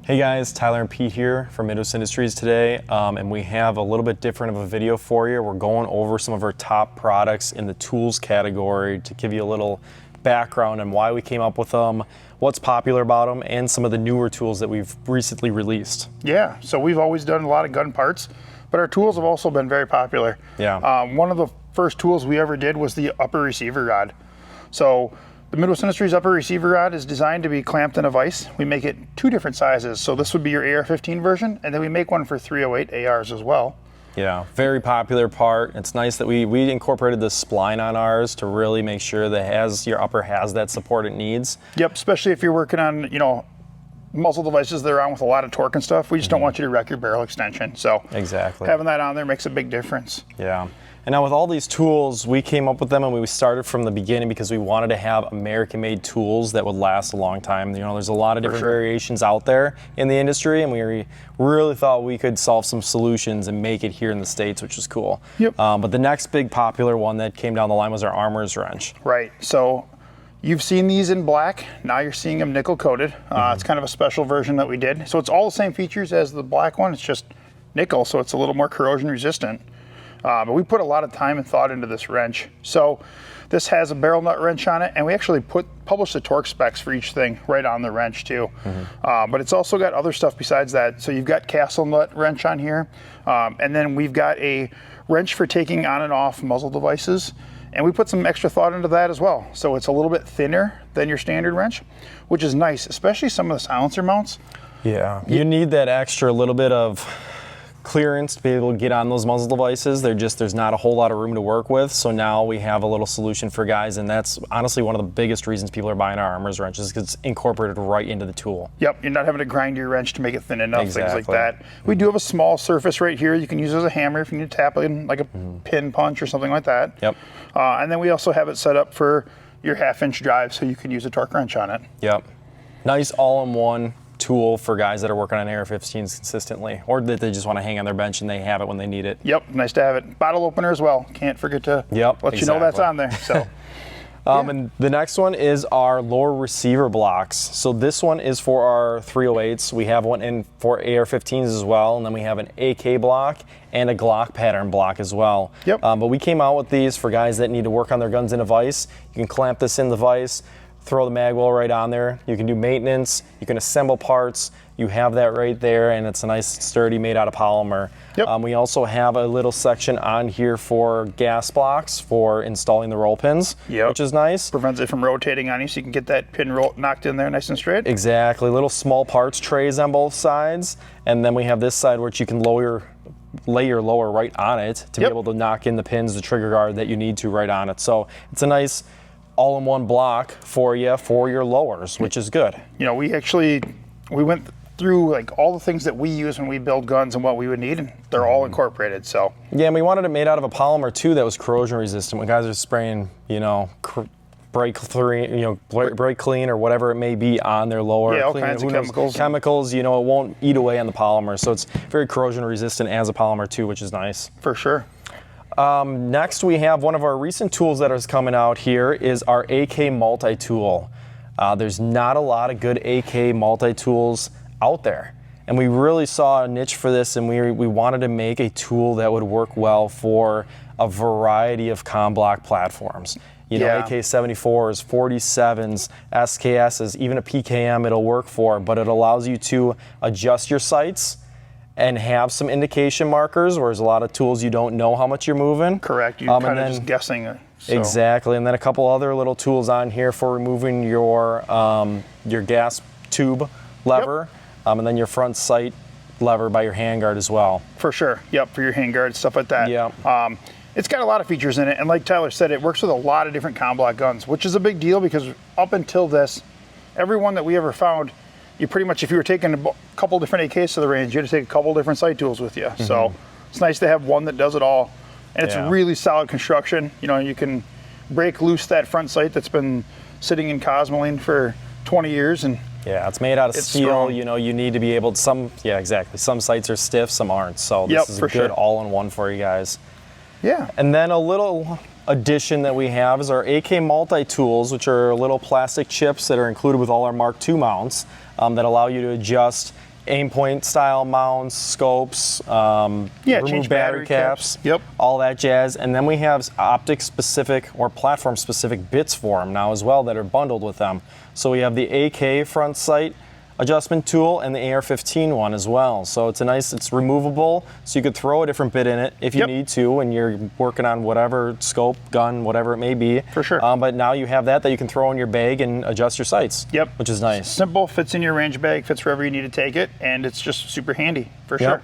Hey guys, Tyler and Pete here from Midwest Industries today, and we have a little bit different of a video for you. We're going over some of our top products in the tools category to give you a little background on why we came up with them, what's popular about them, and some of the newer tools that we've recently released. Yeah, so we've always done a lot of gun parts, but our tools have also been very popular. Yeah. One of the first tools we ever did was the upper receiver rod. So the Midwest Industries upper receiver rod is designed to be clamped in a vise. We make it two different sizes. So this would be your AR-15 version, and then we make one for 308 ARs as well. Yeah, very popular part. It's nice that we incorporated this spline on ours to really make sure that your upper has that support it needs. Yep, especially if you're working on, muzzle devices that are on with a lot of torque and stuff. We just don't want you to wreck your barrel extension. So exactly, having that on there makes a big difference. Yeah. And now with all these tools, we came up with them and we started from the beginning because we wanted to have American-made tools that would last a long time. There's a lot of different variations out there in the industry, and we really thought we could solve some solutions and make it here in the States, which is cool. Yep. But the next big popular one that came down the line was our armorer's wrench. Right. So you've seen these in black. Now you're seeing them nickel coated. It's kind of a special version that we did. So it's all the same features as the black one. It's just nickel, so it's a little more corrosion resistant. But we put a lot of time and thought into this wrench. So this has a barrel nut wrench on it, and we actually published the torque specs for each thing right on the wrench too. But it's also got other stuff besides that. So you've got castle nut wrench on here, and then we've got a wrench for taking on and off muzzle devices. And we put some extra thought into that as well. So it's a little bit thinner than your standard wrench, which is nice, especially some of the silencer mounts. Yeah, you need that extra little bit of clearance to be able to get on those muzzle devices. There's not a whole lot of room to work with. So now we have a little solution for guys, and that's honestly one of the biggest reasons people are buying our armorer's wrenches, because it's incorporated right into the tool. Yep, you're not having to grind your wrench to make it thin enough, things like that. We do have a small surface right here you can use as a hammer if you need to tap in like a pin punch or something like that. Yep. And then we also have it set up for your 1/2-inch drive, so you can use a torque wrench on it. Yep. Nice all-in-one tool for guys that are working on AR-15s consistently, or that they just want to hang on their bench and they have it when they need it. Yep, nice to have it. Bottle opener as well. Can't forget to let you know that's on there. So. And the next one is our lower receiver blocks. So this one is for our 308s. We have one in for AR-15s as well, and then we have an AK block and a Glock pattern block as well. Yep. But we came out with these for guys that need to work on their guns in a vise. You can clamp this in the vise, throw the mag well right on there. You can do maintenance, you can assemble parts. You have that right there, and it's a nice sturdy made out of polymer. Yep. We also have a little section on here for gas blocks for installing the roll pins, which is nice. Prevents it from rotating on you, so you can get that pin knocked in there nice and straight. Exactly, little small parts trays on both sides, and then we have this side which you can lay your lower right on it to be able to knock in the pins, the trigger guard that you need to right on it. So it's a nice all-in-one block for you for your lowers, which is good. We went through like all the things that we use when we build guns and what we would need, and they're all incorporated. So yeah, and we wanted it made out of a polymer too that was corrosion resistant. When guys are spraying, brake clean or whatever it may be on their lower, all kinds of chemicals, it won't eat away on the polymer. So it's very corrosion resistant as a polymer too, which is nice. For sure. Next, we have one of our recent tools that is coming out here is our AK multi-tool. There's not a lot of good AK multi-tools out there, and we really saw a niche for this, and we wanted to make a tool that would work well for a variety of comm block platforms. AK-74s, 47s, SKSs, even a PKM it'll work for, but it allows you to adjust your sights and have some indication markers, whereas a lot of tools you don't know how much you're moving. Correct, you're kind of just guessing. Exactly, and then a couple other little tools on here for removing your gas tube lever, and then your front sight lever by your handguard as well. For sure, for your handguard, stuff like that. Yeah. It's got a lot of features in it, and like Tyler said, it works with a lot of different comm block guns, which is a big deal because up until this, every one that we ever found, you pretty much, if you were taking a couple different AKs to the range, you had to take a couple different sight tools with you. So it's nice to have one that does it all. And it's really solid construction. You can break loose that front sight that's been sitting in Cosmoline for 20 years. And yeah, it's made out of steel. Strong. You need to be able to, some sights are stiff, some aren't. So this is a good all-in-one for you guys. Yeah. And then a little addition that we have is our AK multi-tools, which are little plastic chips that are included with all our Mark II mounts that allow you to adjust aim point style mounts, scopes, remove change battery caps, Yep. all that jazz. And then we have optic specific or platform specific bits for them now as well that are bundled with them. So we have the AK front sight adjustment tool and the AR-15 one as well. So it's removable, so you could throw a different bit in it if you need to when you're working on whatever scope, gun, whatever it may be. For sure. But now you have that you can throw in your bag and adjust your sights. Yep. Which is nice. Simple, fits in your range bag, fits wherever you need to take it, and it's just super handy for sure.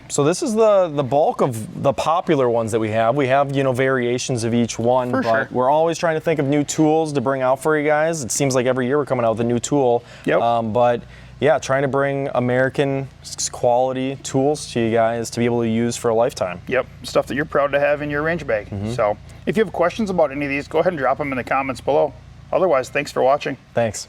So this is the bulk of the popular ones that we have. We have, variations of each one, but we're always trying to think of new tools to bring out for you guys. It seems like every year we're coming out with a new tool. Yep. But yeah, trying to bring American quality tools to you guys to be able to use for a lifetime. Yep, stuff that you're proud to have in your range bag. So if you have questions about any of these, go ahead and drop them in the comments below. Otherwise, thanks for watching. Thanks.